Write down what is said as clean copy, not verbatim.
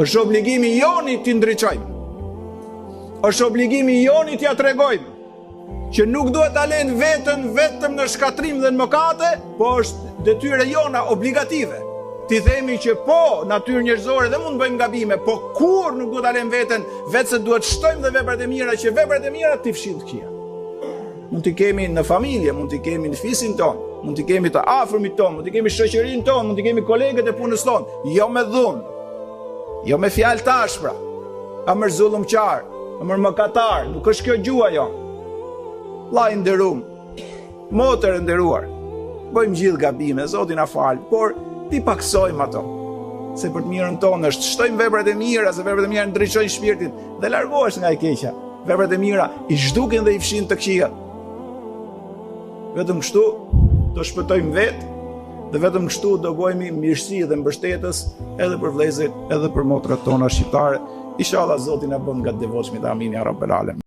Është obligimi joni t'i ndriçojmë. Është obligimi joni t'ja tregojmë që nuk duhet ta lënë veten vetëm në shkatrim dhe në mëkate, po është detyra jona obligative. Ti themi që po, natyrë njerëzore dhe mund të bëjmë gabime, po kur nuk duhet ta lëmë veten vetë se duhet shtojmë dhe veprat e mira, që veprat e mira t'i fshin të këqija. Mund t'i kemi në familje, mund t'i kemi në fisin ton, mund t'i kemi të afërmit ton, mund t'i kemi shoqërinë ton, mund t'i kemi kolegët e punës ton, jo me dhunë, jo me fjalë të ashpra, amër zullumqar, amër mëkatar, nuk është kjo gjua jon. Vllai i nderuar, motër e nderuar, bëjmë gjithë gabime, Zoti na fal, por ti paksojmë ato. Se për të mirën tonë është shtojmë veprat e mira, se veprat e mira ndriçojnë shpirtin dhe largohesh nga e keqja. Veprat e mira i zhdukin dhe i fshin të këqijat. Vetëm kështu do shpëtojmë vetë dhe vetëm kështu do bëhemi mirësi dhe mbështetës edhe për vëllezërit, edhe për motrat tona shqiptare. Inshallah Zoti na bën nga të devotshmit. Amin ya rabbel alamin.